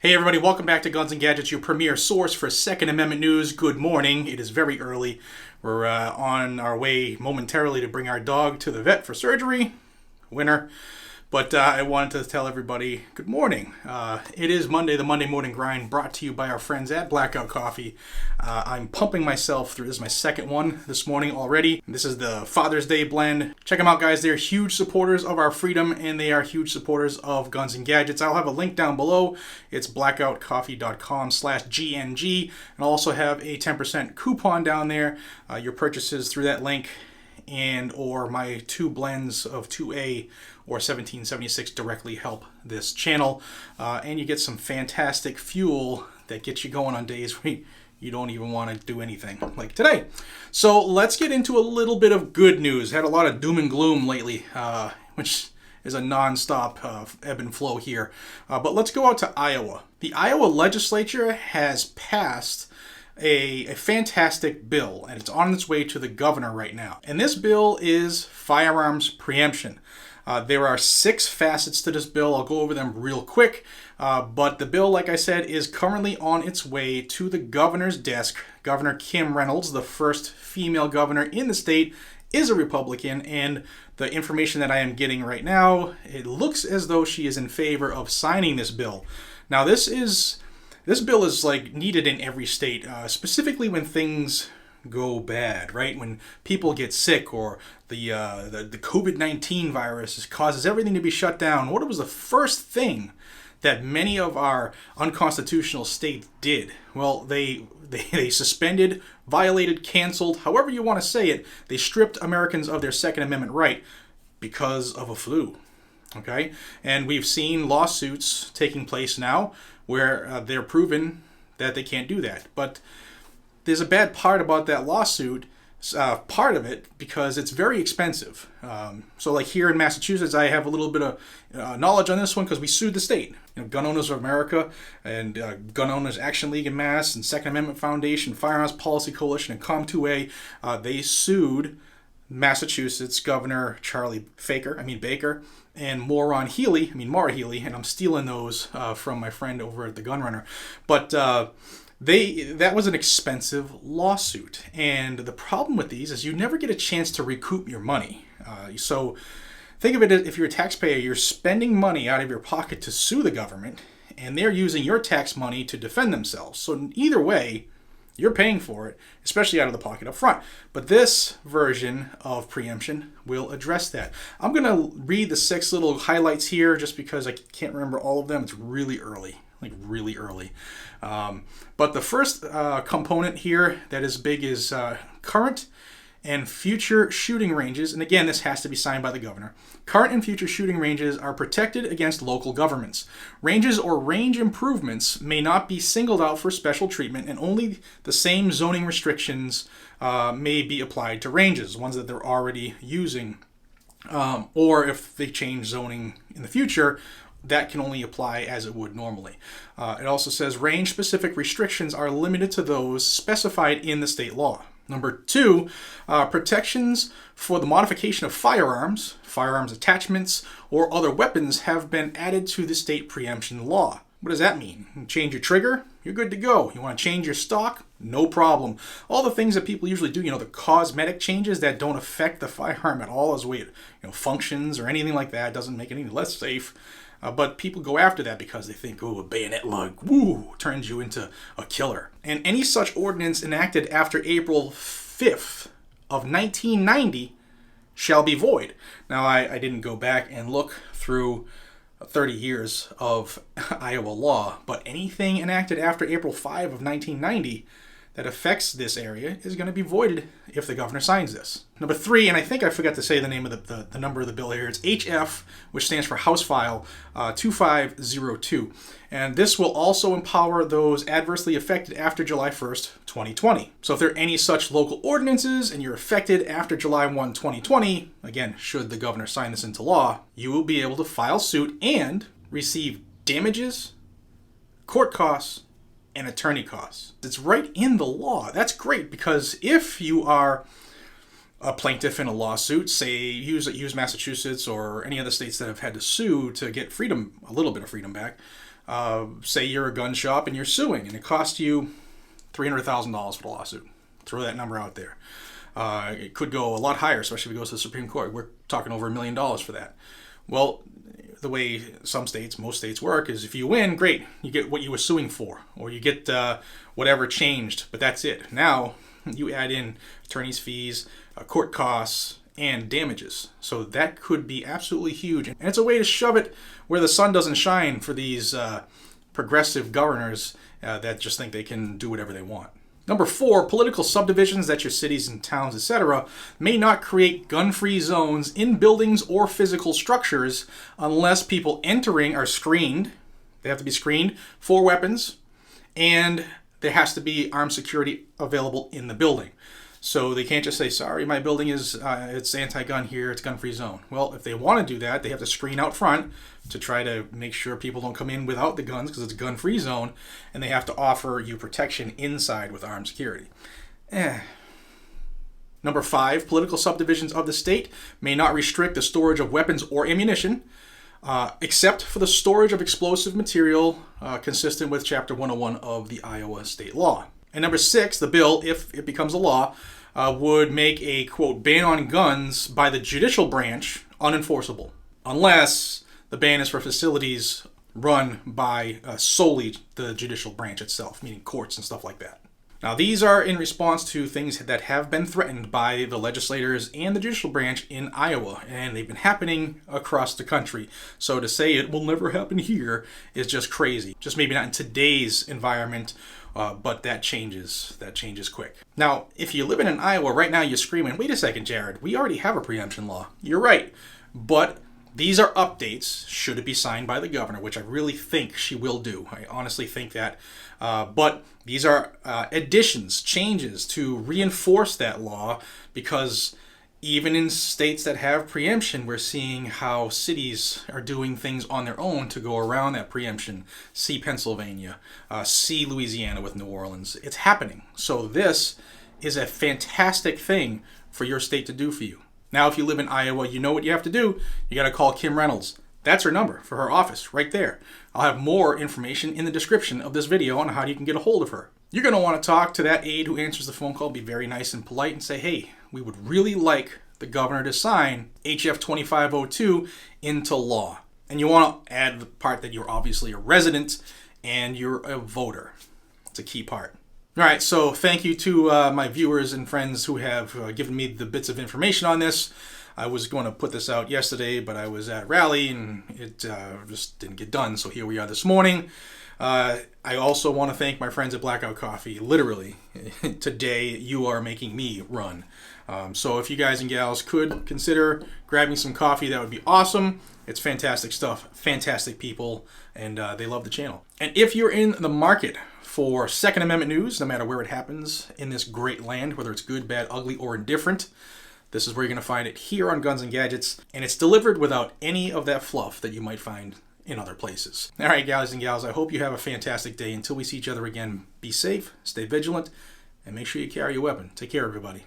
Hey everybody, welcome back to Guns and Gadgets, your premier source for Second Amendment news. Good morning. It is very early. We're on our way momentarily to bring our dog to the vet for surgery. Winner. But I wanted to tell everybody good morning. It is Monday, the Monday Morning Grind, brought to you by our friends at Blackout Coffee. I'm pumping myself through. This is my second one this morning already. This is the Father's Day blend. Check them out, guys. They're huge supporters of our freedom, and they are huge supporters of Guns and Gadgets. I'll have a link down below. It's blackoutcoffee.com/GNG. And I'll also have a 10% coupon down there. Your purchases through that link and or my two blends of 2A or 1776 directly help this channel, and you get some fantastic fuel that gets you going on days where you don't even want to do anything like today. So let's get into a little bit of good news. Had a lot of doom and gloom lately, which is a non-stop ebb and flow here, but let's go out to Iowa. The Iowa legislature has passed a fantastic bill, and it's on its way to the governor right now. And this bill is firearms preemption. There are 6 facets to this bill. I'll go over them real quick. But the bill, like I said, is currently on its way to the governor's desk. Governor Kim Reynolds, the first female governor in the state, is a Republican, and the information that I am getting right now, it looks as though she is in favor of signing this bill. Now, this bill is like needed in every state, specifically when things go bad, right? When people get sick or the COVID-19 virus causes everything to be shut down. What was the first thing that many of our unconstitutional states did? Well, they suspended, violated, canceled, however you want to say it. They stripped Americans of their Second Amendment right because of a flu. Okay? And we've seen lawsuits taking place now where they're proven that they can't do that. But there's a bad part about that lawsuit, part of it, because it's very expensive. So like here in Massachusetts, I have a little bit of knowledge on this one because we sued the state. Gun Owners of America and Gun Owners Action League in Mass and Second Amendment Foundation, Firearms Policy Coalition, and COM2A, they sued Massachusetts Governor Baker, and Mara Healey, and I'm stealing those from my friend over at the Gun Runner. But that was an expensive lawsuit, and the problem with these is you never get a chance to recoup your money. So think of it as if you're a taxpayer, you're spending money out of your pocket to sue the government, and they're using your tax money to defend themselves. So either way, you're paying for it, especially out of the pocket up front. But this version of preemption will address that. I'm going to read the 6 little highlights here just because I can't remember all of them. It's really early. But the first component here that is big is current and future shooting ranges. And again, this has to be signed by the governor. Current and future shooting ranges are protected against local governments. Ranges or range improvements may not be singled out for special treatment, and only the same zoning restrictions may be applied to ranges, ones that they're already using. Or if they change zoning in the future, that can only apply as it would normally. It also says range-specific restrictions are limited to those specified in the state law. Number 2, protections for the modification of firearms attachments, or other weapons have been added to the state preemption law. What does that mean? You change your trigger, you're good to go. You want to change your stock? No problem. All the things that people usually do, the cosmetic changes that don't affect the firearm at all as the way it functions or anything like that, doesn't make it any less safe. But people go after that because they think, a bayonet lug, turns you into a killer. And any such ordinance enacted after April 5th of 1990 shall be void. Now, I didn't go back and look through 30 years of Iowa law, but anything enacted after April 5 of 1990 that affects this area is going to be voided if the governor signs this. Number 3, and I think I forgot to say the name of the number of the bill here. It's HF, which stands for House File 2502. And this will also empower those adversely affected after July 1st, 2020. So if there are any such local ordinances and you're affected after July 1, 2020, again, should the governor sign this into law, you will be able to file suit and receive damages, court costs, and attorney costs. It's right in the law. That's great, because if you are a plaintiff in a lawsuit, say use Massachusetts or any other states that have had to sue to get freedom, a little bit of freedom back, Say you're a gun shop and you're suing, and it costs you $300,000 for the lawsuit. Throw that number out there. It could go a lot higher, especially if it goes to the Supreme Court. We're talking over $1 million for that. Well, the way some states, most states work is if you win, great, you get what you were suing for, or you get whatever changed, but that's it. Now you add in attorney's fees, court costs, and damages. So that could be absolutely huge. And it's a way to shove it where the sun doesn't shine for these progressive governors that just think they can do whatever they want. Number 4, political subdivisions that your cities and towns, etc., may not create gun-free zones in buildings or physical structures unless people entering are screened. They have to be screened for weapons, and there has to be armed security available in the building. So they can't just say, sorry, my building is it's anti-gun here, it's gun-free zone. Well, if they want to do that, they have to screen out front to try to make sure people don't come in without the guns because it's a gun-free zone, and they have to offer you protection inside with armed security. Number 5, political subdivisions of the state may not restrict the storage of weapons or ammunition, except for the storage of explosive material consistent with Chapter 101 of the Iowa state law. And number 6, the bill, if it becomes a law, would make a, quote, ban on guns by the judicial branch unenforceable, unless the ban is for facilities run by solely the judicial branch itself, meaning courts and stuff like that. Now, these are in response to things that have been threatened by the legislators and the judicial branch in Iowa, and they've been happening across the country. So to say it will never happen here is just crazy. Just maybe not in today's environment, but that changes. That changes quick. Now, if you're living in Iowa right now, you're screaming, wait a second, Jared, we already have a preemption law. You're right, but these are updates, should it be signed by the governor, which I really think she will do. I honestly think that. But these are additions, changes to reinforce that law, because even in states that have preemption, we're seeing how cities are doing things on their own to go around that preemption. See Pennsylvania, see Louisiana with New Orleans. It's happening. So this is a fantastic thing for your state to do for you. Now, if you live in Iowa, you know what you have to do. You got to call Kim Reynolds. That's her number for her office right there. I'll have more information in the description of this video on how you can get a hold of her. You're going to want to talk to that aide who answers the phone call, be very nice and polite, and say, hey, we would really like the governor to sign HF 2502 into law. And you want to add the part that you're obviously a resident and you're a voter. It's a key part. All right, so thank you to my viewers and friends who have given me the bits of information on this. I was going to put this out yesterday, but I was at a rally and it just didn't get done. So here we are this morning. I also want to thank my friends at Blackout Coffee. Literally, today you are making me run. So if you guys and gals could consider grabbing some coffee, that would be awesome. It's fantastic stuff, fantastic people, and they love the channel. And if you're in the market for Second Amendment news, no matter where it happens in this great land, whether it's good, bad, ugly, or indifferent, this is where you're going to find it here on Guns and Gadgets, and it's delivered without any of that fluff that you might find in other places. All right, guys and gals, I hope you have a fantastic day. Until we see each other again, be safe, stay vigilant, and make sure you carry your weapon. Take care, everybody.